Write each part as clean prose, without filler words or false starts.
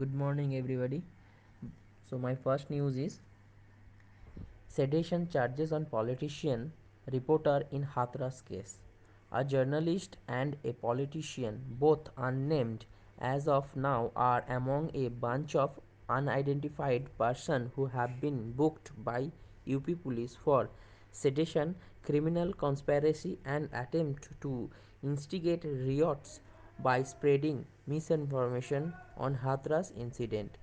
Good morning, everybody. So, my first news is sedition charges on politician reporter in Hathras case. A journalist and a politician, both unnamed as of now, are among a bunch of unidentified persons who have been booked by UP police for sedition, criminal conspiracy, and attempt to instigate riots by spreading misinformation on Hathras incident.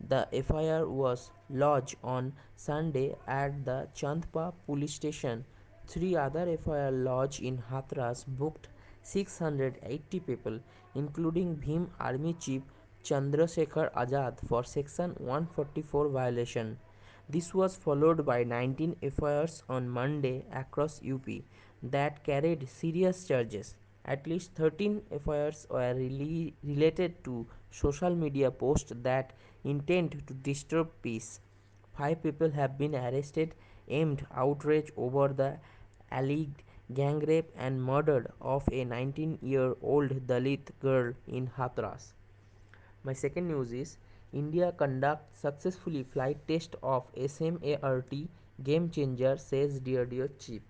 The FIR was lodged on Sunday at the Chandpa police station. Three other FIR lodged in Hathras booked 680 people, including Bhim Army Chief Chandrasekhar Azad for Section 144 violation. This was followed by 19 FIRs on Monday across UP that carried serious charges. At least 13 FIRs were related to social media posts that intend to disturb peace. Five people have been arrested aimed outrage over the alleged gang rape and murder of a 19-year-old Dalit girl in Hathras. My second news is India conduct successfully flight test of SMART game changer, says DRDO chief.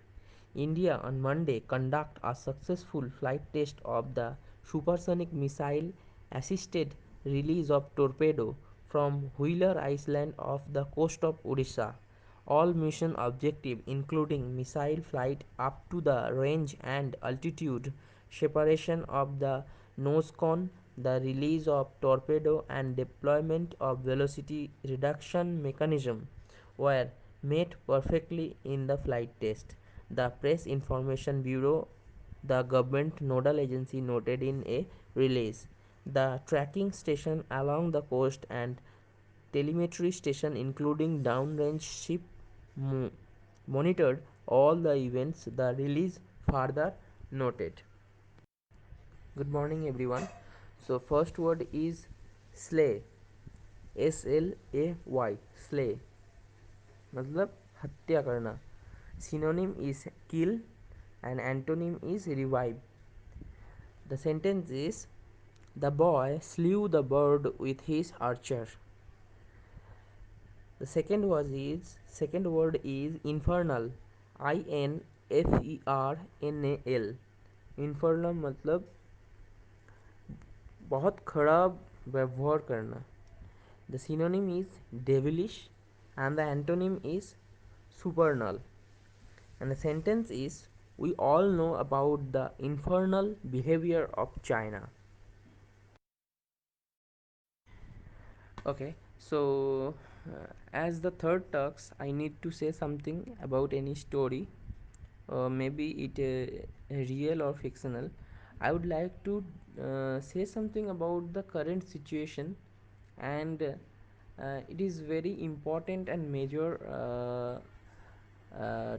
India on Monday conduct a successful flight test of the supersonic missile assisted release of torpedo from Wheeler Island off the coast of Odisha. All mission objectives including missile flight up to the range and altitude, separation of the nose cone, the release of torpedo and deployment of velocity reduction mechanism were met perfectly in the flight test. The Press Information Bureau, the government nodal agency, noted in a release. The tracking station along the coast and telemetry station including downrange ship monitored all the events, the release further noted. Good morning, everyone. So, first word is slay. SLAY. Slay. मतलब हत्या करना. Synonym is kill and antonym is revive. The sentence is the boy slew the bird with his archer. The second word is infernal. INFERNAL. Infernal मतलब बहुत खराब व्यवहार करना. The synonym is devilish and the antonym is supernal. And the sentence is we all know about the infernal behavior of China. Okay, so as the third talks, I need to say something about any story, maybe it real or fictional. I would like to say something about the current situation, and it is very important and major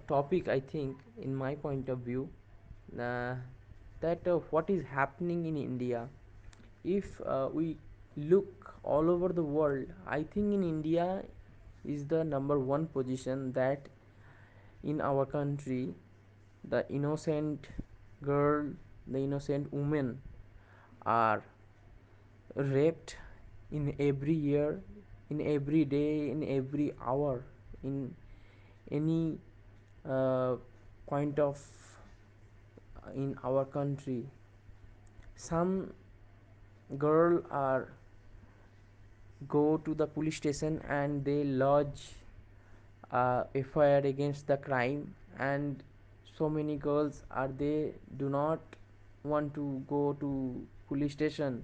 topic, I think, in my point of view, uh, that what is happening in India. If we look all over the world, I think in India is the number one position, that in our country the innocent girl, the innocent women are raped in every year, in every day, in every hour, in any point of in our country. Some girl are go to the police station and they lodge FIR against the crime, and so many girls are, they do not want to go to police station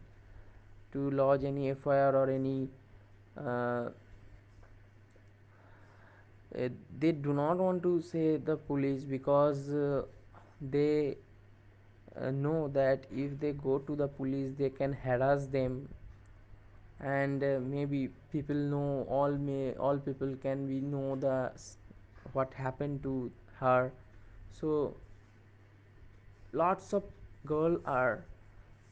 to lodge any FIR or any uh, they do not want to say the police because they know that if they go to the police they can harass them, and maybe people know, all people can be know the what happened to her. So lots of girl are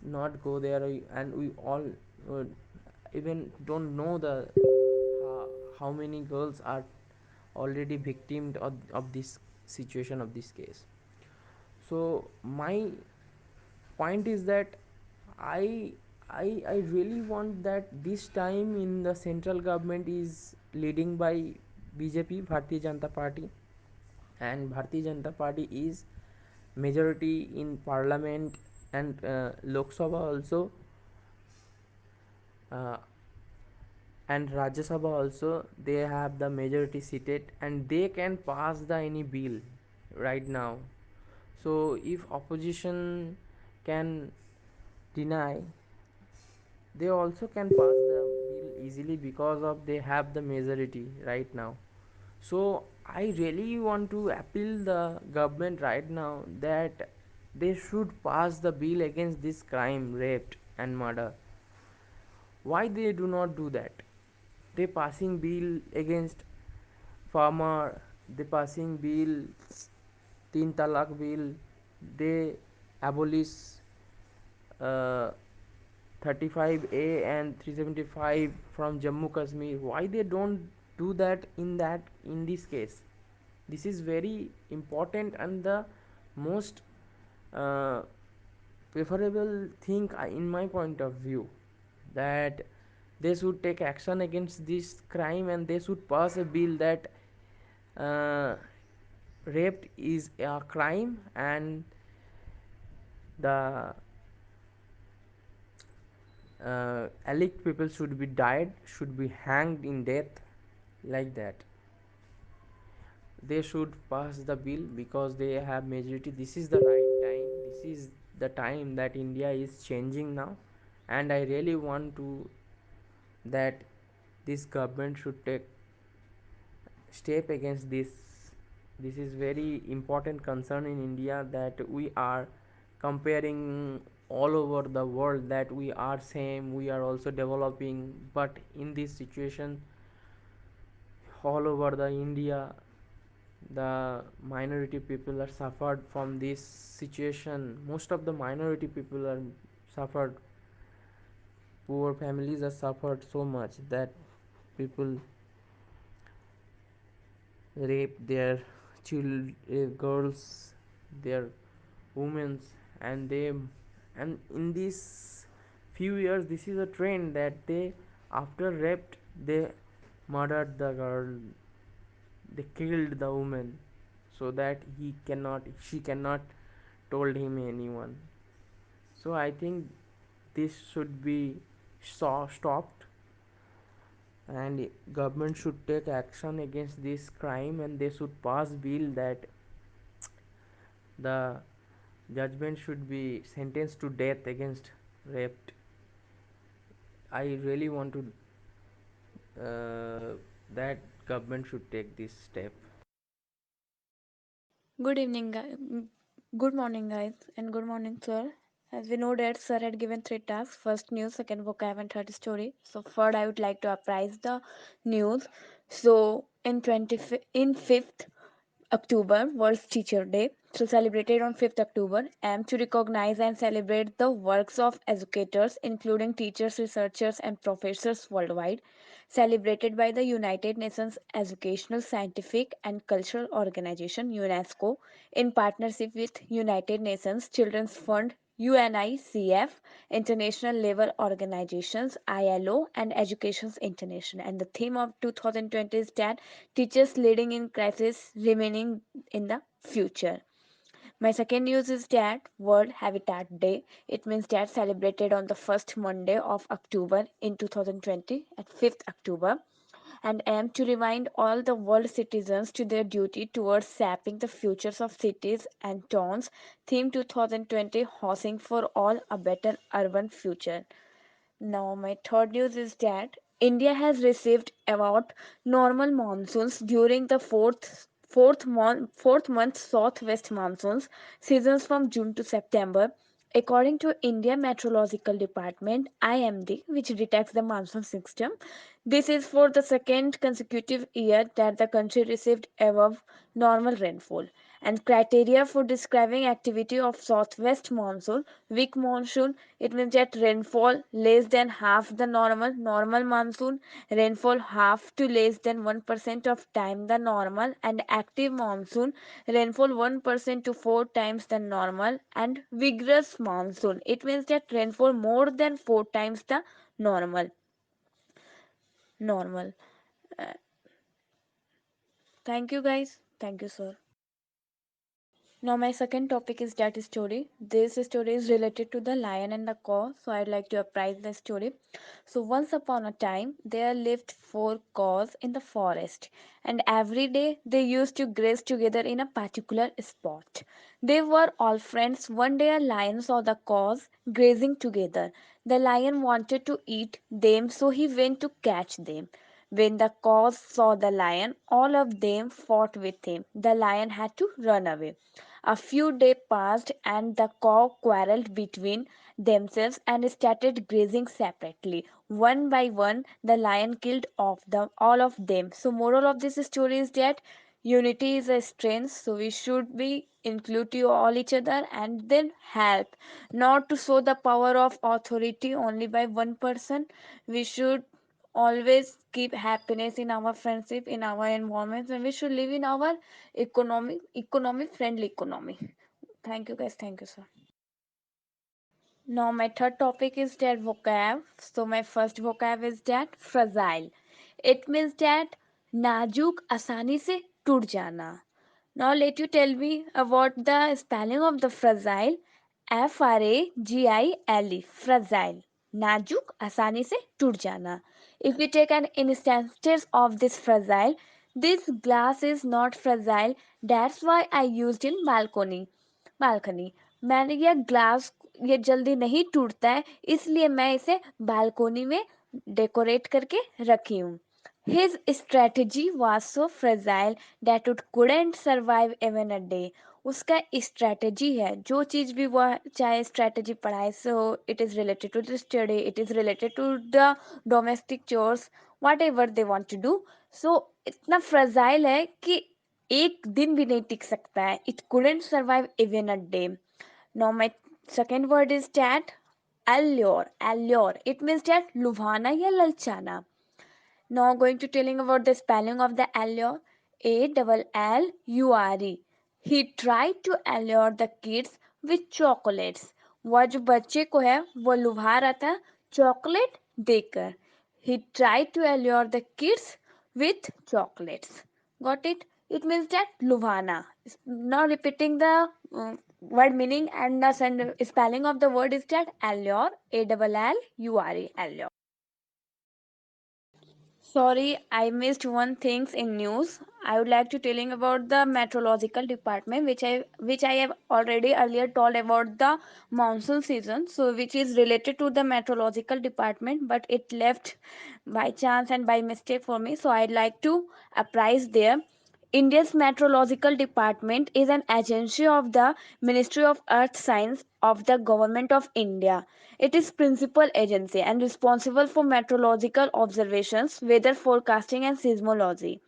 not go there, and we all uh, even don't know the how many girls are already victimed of this situation, of this case. So my point is that i I really want that this time in the central government is leading by BJP, Bharatiya Janata Party, and Bharatiya Janata Party is majority in parliament and Lok Sabha also, uh, and Rajya Sabha also. They have the majority seated and they can pass the any bill right now. So if opposition can deny, they also can pass the bill easily because of they have the majority right now. So I really want to appeal the government right now that they should pass the bill against this crime, rape and murder. Why they do not do that? They passing bill against farmer, they passing bill teen talak bill, they abolish uh, 35A and 375 from Jammu Kashmir. Why they don't do that in this case? This is very important and the most uh, preferable thing in my point of view, that they should take action against this crime and they should pass a bill that uh, rape is a crime and the elite people should be died, should be hanged in death, like that. They should pass the bill because they have majority. This is the right time, this is the time that India is changing now, and I really want to that this government should take step against this. This is very important concern in India, that we are comparing all over the world that we are same, we are also developing, but in this situation all over the India, the minority people are suffered from this situation. Most of the minority people are suffered, poor families are suffered so much that people rape their girls, their women, and they, and in these few years this is a trend that they, after raped, they murdered the girl, they killed the woman so that he cannot, she cannot told him anyone. So I think this should be stopped, and government should take action against this crime and they should pass bill that the judgment should be sentenced to death against raped. I really want to that government should take this step. Good evening, good morning, guys, and good morning, sir. As we know that sir had given three tasks: first news, second vocab, and third story. So third, I would like to apprise the news. So in 5th October, World Teacher Day. So celebrated on 5th October, aimed to recognize and celebrate the works of educators, including teachers, researchers, and professors worldwide. Celebrated by the United Nations Educational, Scientific, and Cultural Organization (UNESCO) in partnership with United Nations Children's Fund UNICEF, International Labour Organizations ILO, and Education International. And the theme of 2020 is that teachers leading in crisis remaining in the future. My second news is that World Habitat Day. It means that celebrated on the first Monday of October in 2020 at 5th October, and aim to remind all the world citizens to their duty towards shaping the futures of cities and towns. Theme 2020, housing for all, a better urban future. Now, my third news is that India has received about normal monsoons during the fourth month southwest monsoons seasons from June to September. According to India Meteorological Department (IMD), which detects the monsoon system, this is for the second consecutive year that the country received above normal rainfall. And criteria for describing activity of southwest monsoon: weak monsoon, it means that rainfall less than half the normal monsoon, rainfall half to less than 1% of time the normal, and active monsoon, rainfall 1% to 4 times the normal, and vigorous monsoon, it means that rainfall more than 4 times the normal. Uh, Thank you guys. Thank you, sir. Now, my second topic is that story. This story is related to the lion and the cow, so I'd like to apprise the story. So, once upon a time, there lived four cows in the forest, and every day they used to graze together in a particular spot. They were all friends. One day, a lion saw the cows grazing together. The lion wanted to eat them, so he went to catch them. When the cows saw the lion, all of them fought with him. The lion had to run away. A few days passed and the cow quarreled between themselves and started grazing separately. One by one, the lion killed all of them. So, moral of this story is that unity is a strength. So, we should be inclusive all each other and then help, not to show the power of authority only by one person. We should always keep happiness in our friendship, in our environment, and we should live in our economy friendly economy. Thank you guys. Thank you, sir. Now my third topic is that vocab. So my first vocab is that fragile. It means that नाजुक आसानी से टूट जाना. Now let you tell me about the spelling of the fragile. Fragile. Fragile. नाजुक आसानी से टूट जाना. If we take an instance of this fragile, this glass is not fragile. That's why I used in balcony. मैंने ये जल्दी नहीं टूटता है, इसलिए मैं इसे बालकोनी में डेकोरेट करके रखी हूँ. His strategy was so fragile that it couldn't survive even a day. उसका स्ट्रेटजी है, जो चीज़ भी वह चाहे स्ट्रेटजी पढ़ाए, so it is related to the study, it is related to the domestic chores, whatever they want to do. So इतना fragile है कि एक दिन भी नहीं टिक सकता है. It couldn't survive even a day. Now my second word is that allure. It means that लुभाना या ललचाना. Now going to telling about the spelling of the allure. Allure. He tried to allure the kids with chocolates. वह जो बच्चे को है वो लुभा रहा था चॉकलेट देकर. He tried to allure the kids with chocolates. Got it? It means that luvana. Now repeating the word meaning and the spelling of the word is that allure. Allure. Allure. Sorry, I missed one things in news. I would like to telling about the meteorological department, which I have already earlier told about the monsoon season. So, which is related to the meteorological department, but it left by chance and by mistake for me. So, I'd like to apprise there. India's Meteorological Department is an agency of the Ministry of Earth Science of the Government of India. It is principal agency and responsible for meteorological observations, weather forecasting and seismology.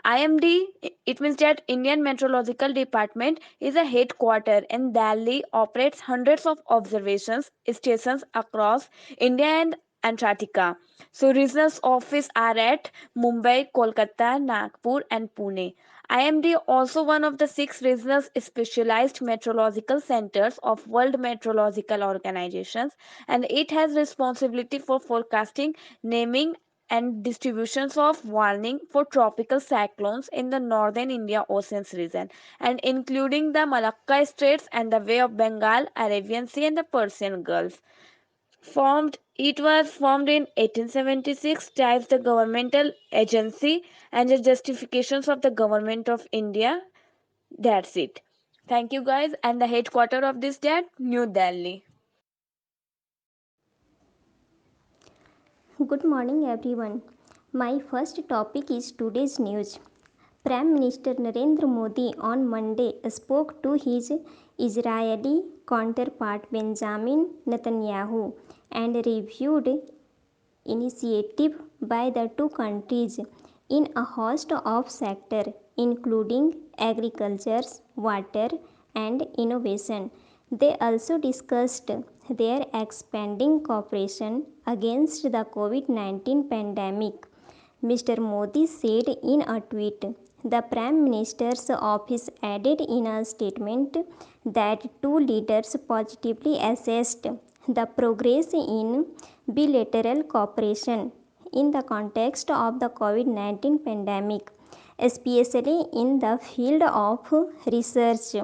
IMD, it means that Indian Meteorological Department is a headquarter in Delhi, operates hundreds of observations stations across India and Antarctica. So regional offices are at Mumbai, Kolkata, Nagpur and Pune. IMD also one of the 6 regional specialized meteorological centers of World Meteorological Organizations, and it has responsibility for forecasting, naming and distributions of warning for tropical cyclones in the northern India Oceans region, and including the Malacca Straits and the Bay of Bengal, Arabian Sea and the Persian Gulf. It was formed in 1876, types the governmental agency and the justifications of the government of India. That's it. Thank you guys. And the headquarter of this that New Delhi. Good morning, everyone. My first topic is today's news. Prime Minister Narendra Modi on Monday spoke to his Israeli counterpart Benjamin Netanyahu and reviewed initiative by the two countries in a host of sectors including agriculture, water, and innovation. They also discussed their expanding cooperation against the COVID-19 pandemic. Mr. Modi said in a tweet. The Prime Minister's office added in a statement that two leaders positively assessed the progress in bilateral cooperation in the context of the COVID 19 pandemic, especially in the field of research,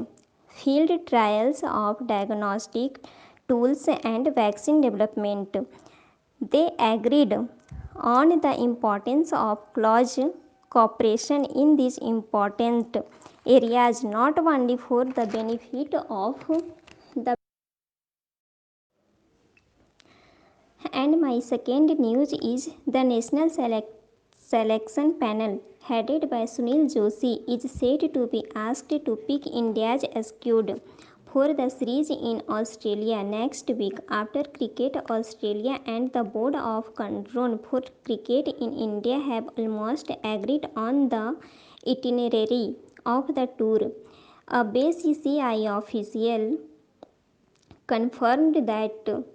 field trials of diagnostic tools, and vaccine development. They agreed on the importance of close cooperation in these important areas, not only for the benefit of the. And my second news is the National Selection Panel, headed by Sunil Joshi, is said to be asked to pick India's squad for the series in Australia next week after Cricket Australia and the Board of Control for Cricket in India have almost agreed on the itinerary of the tour. A BCCI official confirmed that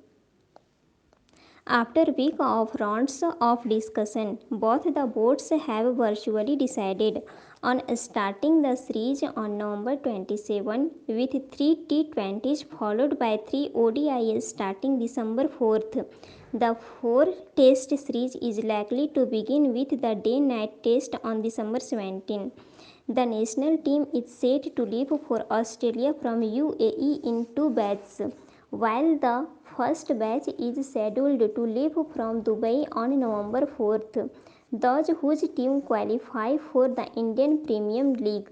after a week of rounds of discussion, both the boards have virtually decided on starting the series on November 27 with three T20s followed by three ODIs starting December 4th. The four-test series is likely to begin with the day-night test on December 17. The national team is set to leave for Australia from UAE in two batches, while the first batch is scheduled to leave from Dubai on November 4th. Those whose team qualify for the Indian Premier League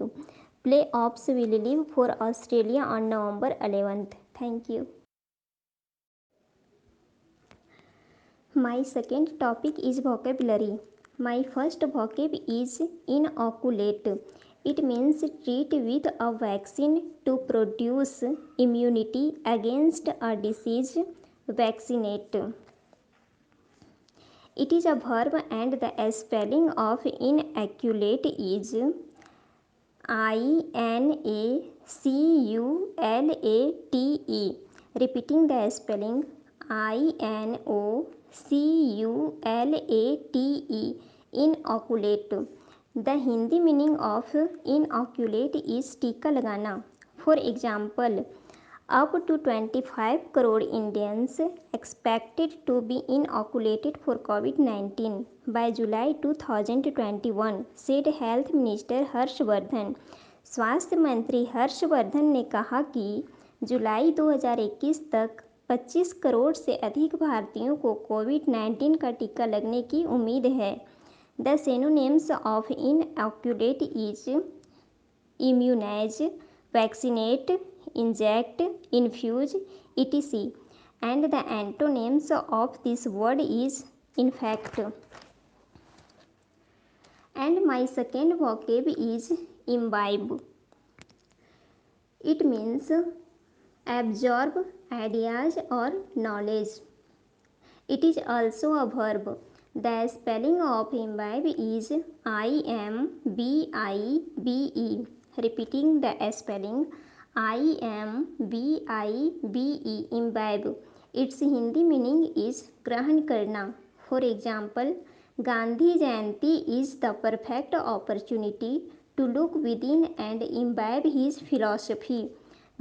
playoffs will leave for Australia on November 11th. Thank you. My second topic is vocabulary. My first vocab is inoculate. It means treat with a vaccine to produce immunity against a disease. Vaccinate. It is a verb and the spelling of inoculate is INACULATE. Repeating the spelling INOCULATE. Inoculate. The Hindi meaning of inoculate is टीका लगाना. For example, up to 25 crore Indians expected to be inoculated for COVID-19 by July 2021, said Health Minister Harshvardhan. स्वास्थ्य मंत्री हर्षवर्धन ने कहा कि जुलाई 2021 तक 25 करोड़ से अधिक भारतीयों को कोविड-19 का टीका लगने की उम्मीद है. The synonyms of inoculate is immunize, vaccinate, inject, infuse, etc. And the antonyms of this word is infect. And my second vocab is imbibe. It means absorb ideas or knowledge. It is also a verb. The spelling of imbibe is IMBIBE. Repeating the spelling IMBIBE. Imbibe. Its Hindi meaning is ग्रहण करना. For example, Gandhi Jayanti is the perfect opportunity to look within and imbibe his philosophy.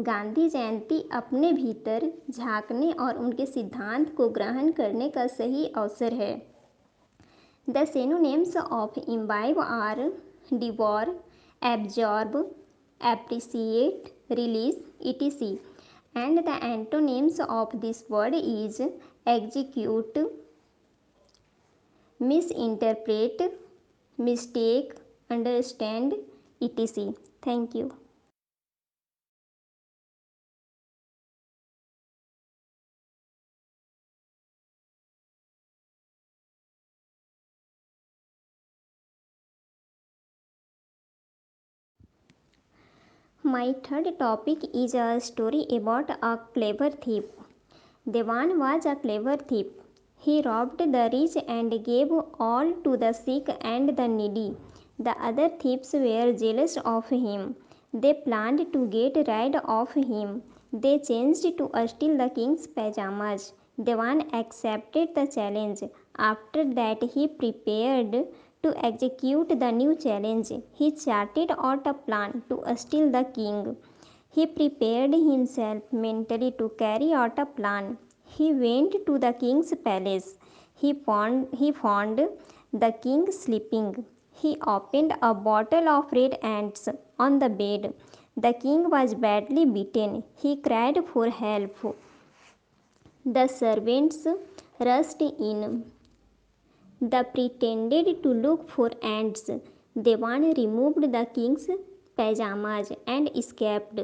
Gandhi जयंती अपने भीतर झांकने और उनके सिद्धांत को ग्रहण करने का सही अवसर है. The synonyms of imbibe are devour, absorb, appreciate, release, etc. And the antonyms of this word is execute, misinterpret, mistake, understand, etc. Thank you. My third topic is a story about a clever thief. Devan was a clever thief. He robbed the rich and gave all to the sick and the needy. The other thieves were jealous of him. They planned to get rid of him. They changed to steal the king's pajamas. Devan accepted the challenge. After that, he prepared to execute the new challenge. He charted out a plan to steal the king. He prepared himself mentally to carry out a plan. He went to the king's palace. He found the king sleeping. He opened a bottle of red ants on the bed. The king was badly beaten. He cried for help. The servants rushed in. They pretended to look for ants. Devan removed the king's pajamas and escaped.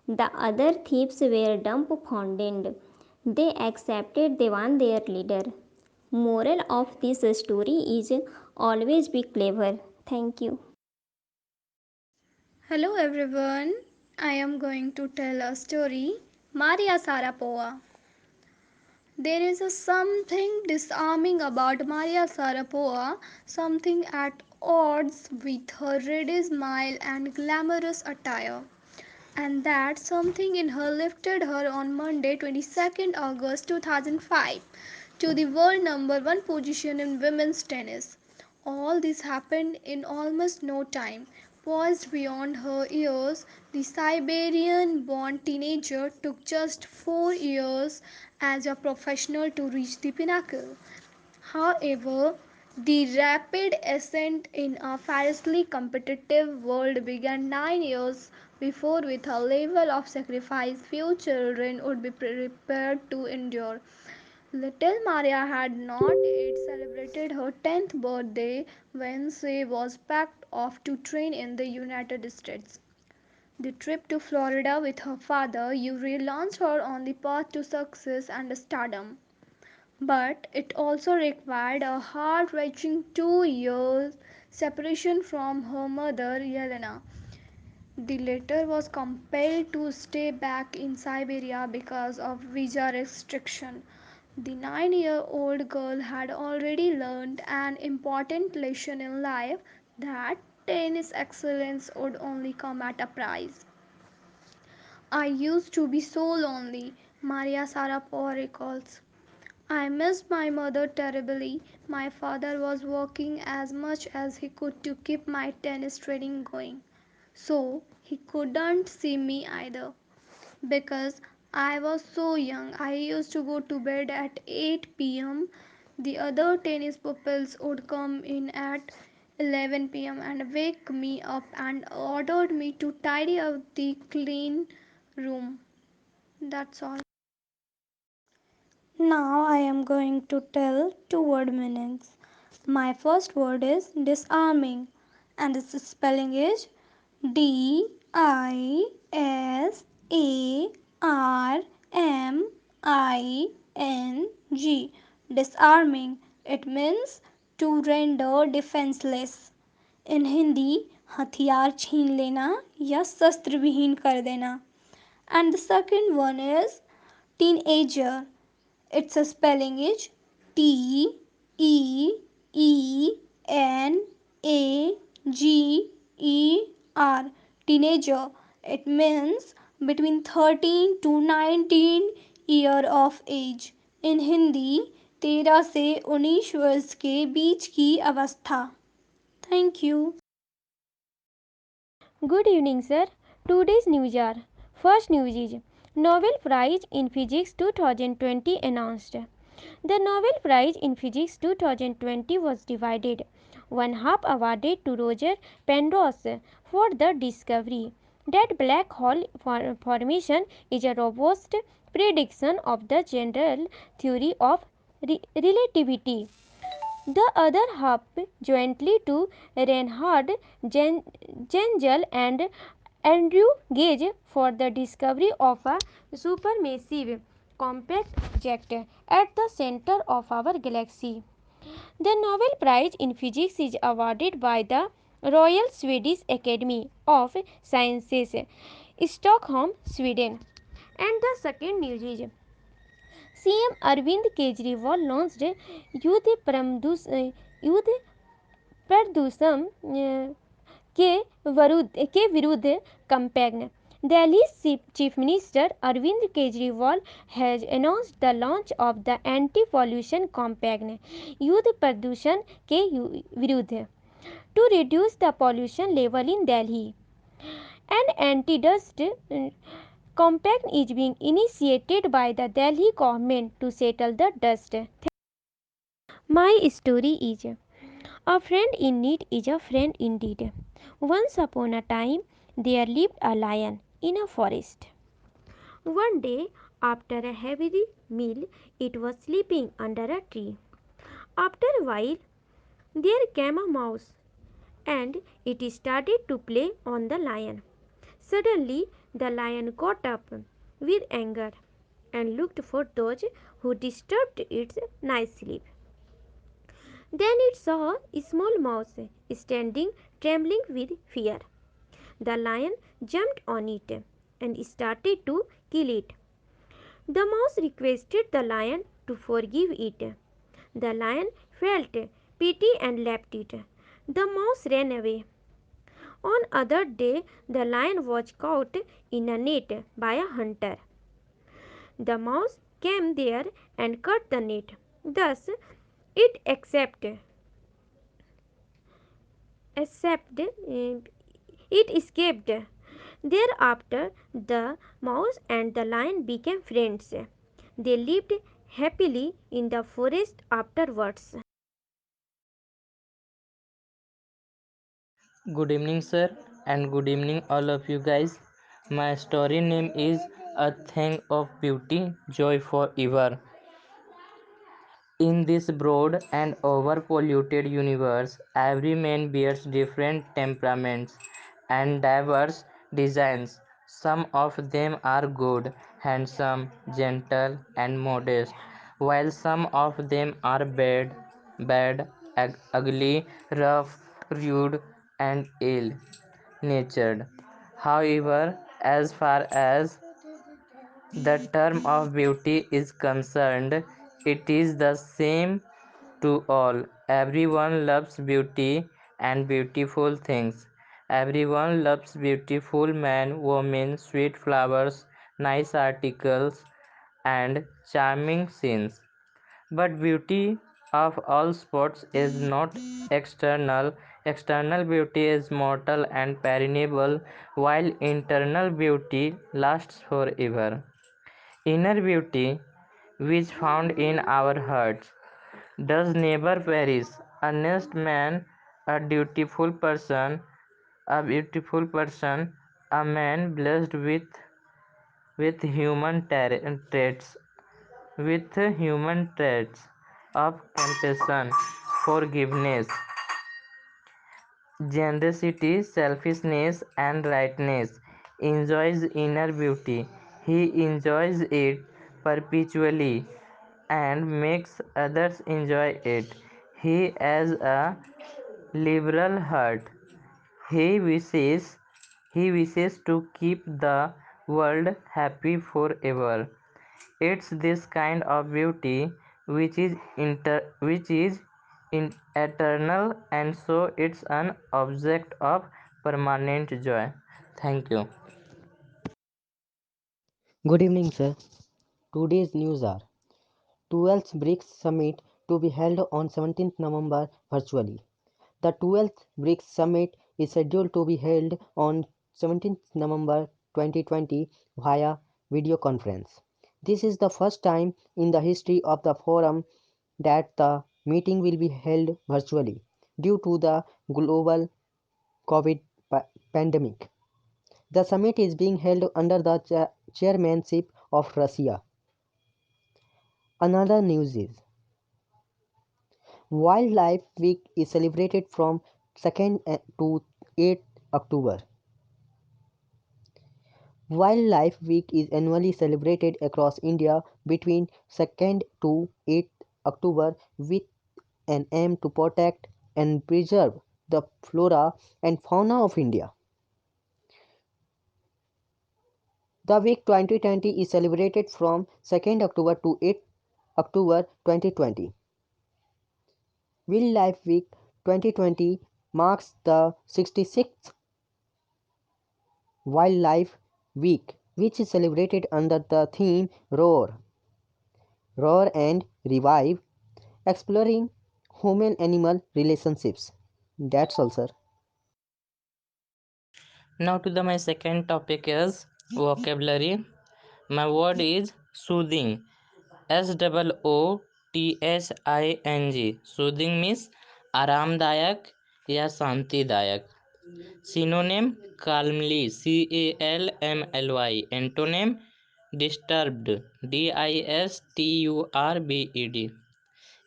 The other thieves were dumbfounded. They accepted Devan their leader. Moral of this story is always be clever. Thank you. Hello everyone, I am going to tell a story, Maria Sharapova. There is something disarming about Maria Sharapova, something at odds with her ready smile and glamorous attire. And that something in her lifted her on Monday, 22nd August 2005, to the world number one position in women's tennis. All this happened in almost no time. Poised beyond her years, the Siberian born teenager took just 4 years as a professional to reach the pinnacle. However, the rapid ascent in a fiercely competitive world began 9 years before with a level of sacrifice few children would be prepared to endure. Little Maria had not yet celebrated her 10th birthday when she was packed off to train in the United States. The trip to Florida with her father Yuri launched her on the path to success and stardom. But it also required a heart-wrenching 2 years separation from her mother Yelena. The latter was compelled to stay back in Siberia because of visa restriction. The 9-year-old girl had already learned an important lesson in life, that tennis excellence would only come at a price. I used to be so lonely, Maria Sharapova recalls. I missed my mother terribly. My father was working as much as he could to keep my tennis training going. So he couldn't see me either. Because I was so young, I used to go to bed at 8 p.m. The other tennis pupils would come in at 11 p.m. and wake me up and ordered me to tidy up the clean room. That's all. Now I am going to tell two word meanings. My first word is disarming, and its spelling is DISARMING. Disarming. It means to render defenseless. In Hindi, हथियार छीन लेना या शस्त्र विहीन कर देना. And the second one is teenager. Its spelling is Teenager. Teenager. It means between 13 to 19 year of age. In Hindi, 13 से 19 वर्ष के बीच की अवस्था. Thank you. Good evening, sir. Today's news are: first news is Nobel Prize in Physics 2020 announced. The Nobel Prize in Physics 2020 was divided. One half awarded to Roger Penrose for the discovery that black hole formation is a robust prediction of the general theory of relativity. The other half jointly to Reinhard Gengel and Andrew Gage for the discovery of a supermassive compact object at the center of our galaxy. The Nobel Prize in Physics is awarded by the Royal Swedish Academy of Sciences, Stockholm, Sweden. And the second news is CM Arvind Kejriwal launched Youth Youth प्रदूषण के विरुद्ध campaign. Delhi's Chief Minister Arvind Kejriwal has announced the launch of the anti-pollution campaign Youth Pradushan के विरुद्ध to reduce the pollution level in Delhi. An anti-dust campaign is being initiated by the Delhi government to settle the dust. My story is a friend in need is a friend indeed. Once upon a time, there lived a lion in a forest. One day, after a heavy meal, it was sleeping under a tree. After a while, there came a mouse and it started to play on the lion. Suddenly, the lion got up with anger and looked for those who disturbed its nice sleep. Then it saw a small mouse standing trembling with fear. The lion jumped on it and started to kill it. The mouse requested the lion to forgive it. The lion felt pity and left it. The mouse ran away. On other day, the lion was caught in a net by a hunter. The mouse came there and cut the net. Thus, it it escaped. Thereafter, the mouse and the lion became friends. They lived happily in the forest afterwards. Good evening, sir, and good evening, all of you guys. My story name is A Thing of Beauty, Joy Forever. In this broad and over-polluted universe, every man bears different temperaments and diverse designs. Some of them are good, handsome, gentle, and modest, while some of them are bad, ugly, rough, rude, and ill-natured. However, as far as the term of beauty is concerned, it is the same to all. Everyone loves beauty and beautiful things. Everyone loves beautiful men, women, sweet flowers, nice articles, and charming scenes. But beauty of all sorts is not external. External beauty is mortal and perennial, while internal beauty lasts forever. Inner beauty, which found in our hearts, does never perish. A honest man, a dutiful person, a beautiful person, a man blessed with traits, with human traits of compassion, forgiveness, generosity, selfishness, and rightness, enjoys inner beauty. He enjoys it perpetually and makes others enjoy it. He has a liberal heart. He wishes to keep the world happy forever. It's this kind of beauty which is eternal, and so it's an object of permanent joy. Thank you. Good evening, sir. Today's news are 12th BRICS Summit to be held on 17th November virtually. The 12th BRICS Summit is scheduled to be held on 17th November 2020 via video conference. This is the first time in the history of the forum that the meeting will be held virtually due to the global COVID pandemic. The summit is being held under the chairmanship of Russia. Another news is Wildlife Week is celebrated from 2nd to 8th October. Wildlife Week is annually celebrated across India between 2nd to 8th October with an aim to protect and preserve the flora and fauna of India. The week 2020 is celebrated from 2nd October to 8th October 2020. Wildlife Week 2020 marks the 66th Wildlife Week, which is celebrated under the theme Roar and Revive, exploring human-animal relationships. That's all, sir. Now to my second topic is vocabulary. My word is soothing. SOOTHING. Soothing means आरामदायक या शांतिदायक. Synonym calmly. CALMLY. Antonym disturbed. DISTURBED.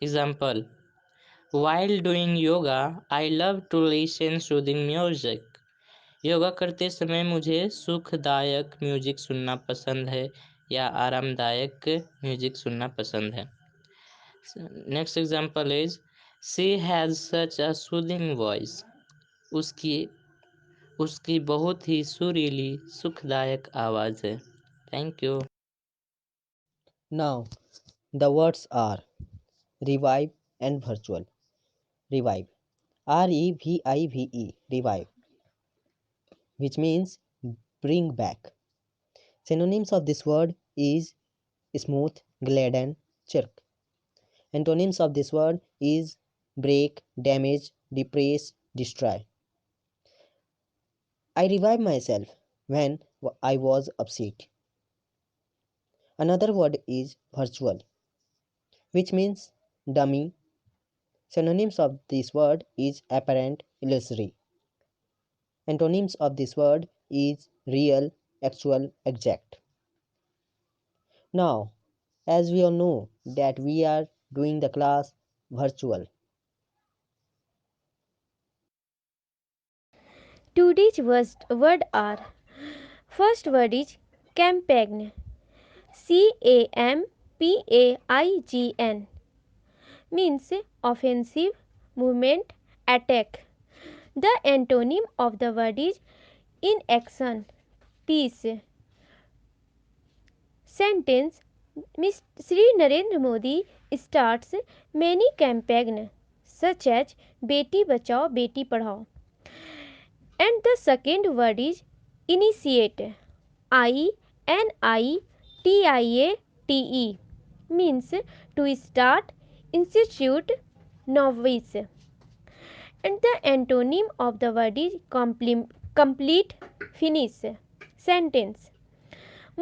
Example: while doing yoga, I love to listen soothing music. Yoga करते समय मुझे सुखदायक music सुनना पसंद है या आरामदायक म्यूजिक सुनना पसंद है. Next example is she has such a soothing voice. उसकी उसकी बहुत ही सुरीली सुखदायक आवाज है. Thank you. Now, the words are revive and virtual. Revive. REVIVE. Revive. Which means bring back. Synonyms of this word is smooth, glad and chirp. Antonyms of this word is break, damage, depress, destroy. I revive myself when I was upset. Another word is virtual, which means dummy. Synonyms of this word is apparent, illusory. Antonyms of this word is real, actual, exact. Now, as we all know that we are doing the class virtual. Today's word are: first word is campaign. CAMPAIGN means offensive, movement, attack. The antonym of the word is inaction, peace. Sentence: Sri Narendra Modi starts many campaigns such as Beti Bachao Beti Padhao. And the second word is initiate. INITIATE means to start, institute, novice. And the antonym of the word is complete, finish. Sentence: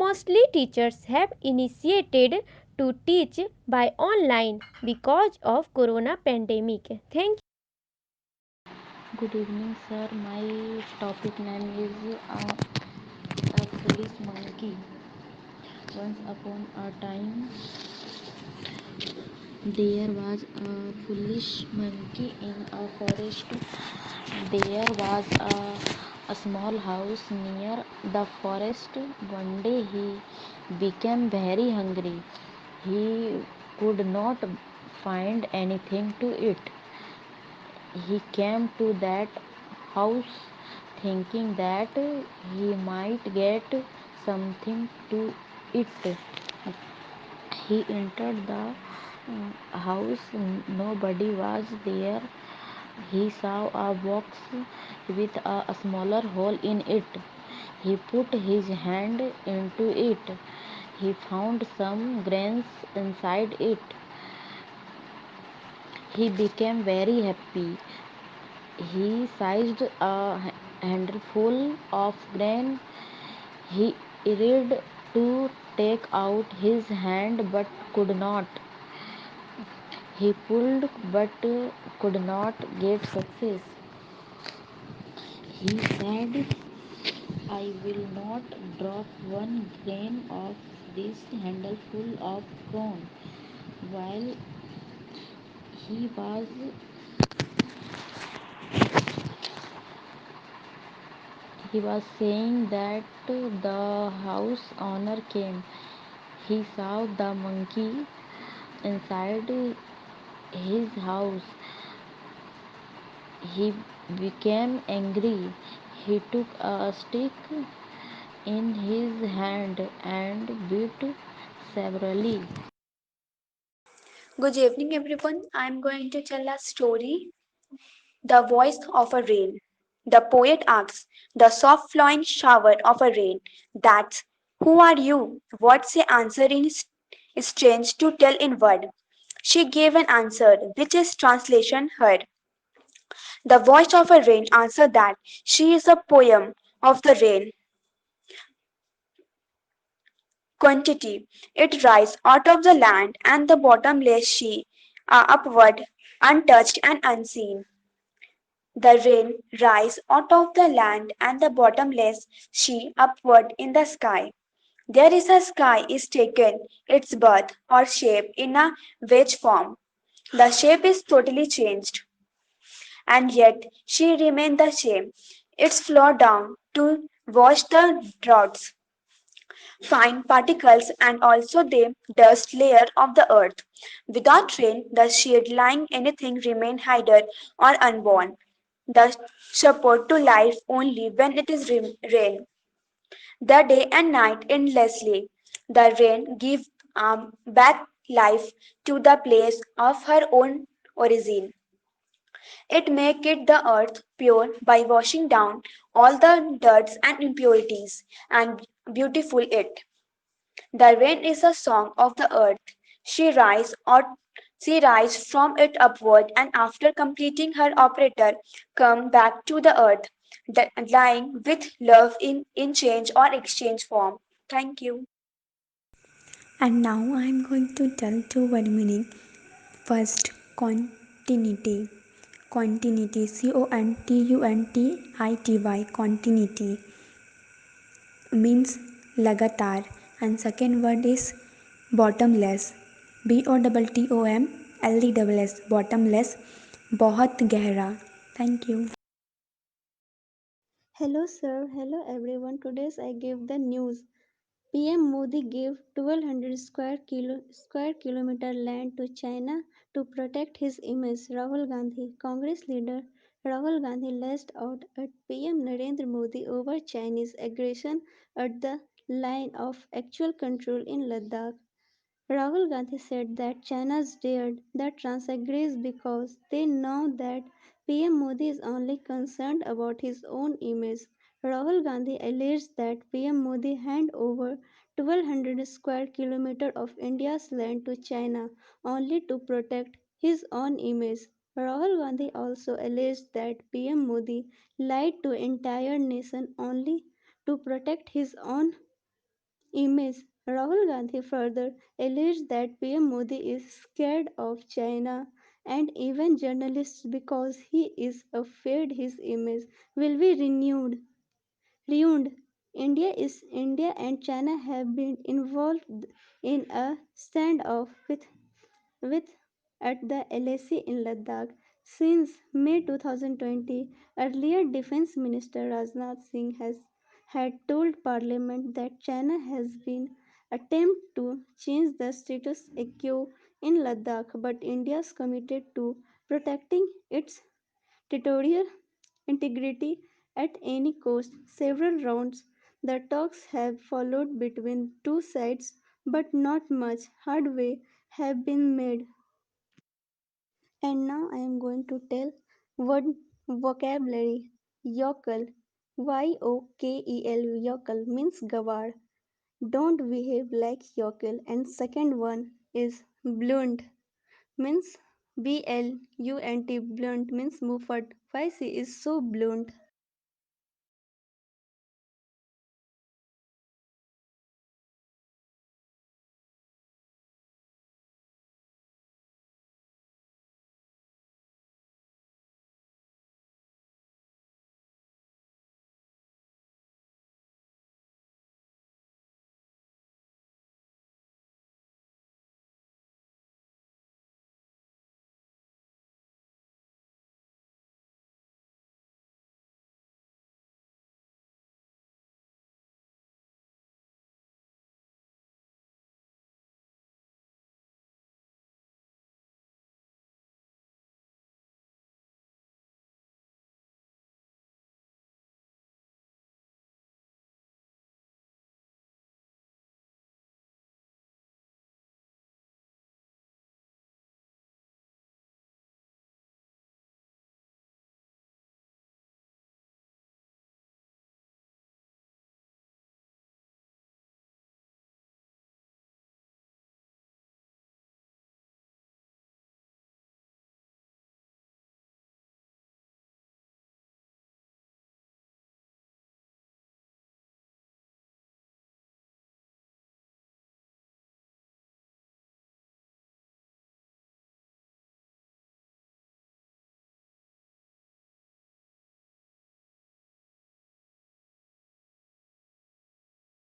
mostly teachers have initiated to teach by online because of corona pandemic. Thank you. Good evening, sir. My topic name is a foolish monkey. Once upon a time, there was a foolish monkey in a forest. There was a small house near the forest. One day he became very hungry. He could not find anything to eat. He came to that house thinking that he might get something to eat. He entered the house, nobody was there. He saw a box with a smaller hole in it. He put his hand into it. He found some grains inside it. He became very happy. He seized a handful of grain. He tried to take out his hand but could not. He pulled but could not get success. He said, I will not drop one grain of this handful of corn. While he was he was saying that, the house owner came. He saw the monkey inside his house. He became angry. He took a stick in his hand and beat severely. Good evening, everyone. I'm going to tell a story. The voice of a rain. The poet asks, the soft flowing shower of a rain. That's who are you? What's the answer in strange to tell in word? She gave an answer, which is translation her. The voice of a rain answered that she is a poem of the rain quantity. It rises out of the land and the bottomless she upward, untouched and unseen. The rain rise out of the land and the bottomless she upward in the sky. There is a sky is taken its birth or shape in a wedge form. The shape is totally changed, and yet she remained the same. Its flow down to wash the droughts, fine particles, and also the dust layer of the earth. Without rain, the shade lying anything remain hidden or unborn. The support to life only when it is rain. The day and night endlessly. The rain gives back life to the place of her own origin. It makes it the earth pure by washing down all the dirts and impurities, and beautiful it. The rain is a song of the earth. She rise or she rise from it upward and after completing her operator come back to the earth, lying with love in change or exchange form. Thank you. And now I am going to tell two word meaning. First, continuity. Continuity, CONTUNTITY, continuity means लगातार. And second word is bottomless, BOTTOMLESS, bottomless, बहुत गहरा. Thank you. Hello, sir. Hello, everyone. Today I give the news. PM Modi gave 1200 square kilometer land to China to protect his image. Rahul Gandhi, Congress leader Rahul Gandhi lashed out at PM Narendra Modi over Chinese aggression at the line of actual control in Ladakh. Rahul Gandhi said that China's dared the transgress because they know that PM Modi is only concerned about his own image. Rahul Gandhi alleged that PM Modi handed over 1200 square kilometers of India's land to China only to protect his own image. Rahul Gandhi also alleged that PM Modi lied to entire nation only to protect his own image. Rahul Gandhi further alleged that PM Modi is scared of China and even journalists because he is afraid his image will be ruined. India and China have been involved in a standoff with at the LAC in Ladakh since May 2020. Earlier, Defense Minister Rajnath Singh had told Parliament that China has been attempt to change the status quo in Ladakh, but India is committed to protecting its territorial integrity at any cost. Several rounds the talks have followed between two sides, but not much headway have been made. And now I am going to tell word vocabulary. Yokel, YOKEL, yokel means gawar. Don't behave like yokel. And second one is blunt, means BLUNT, blunt means muffled. Why she is so blunt?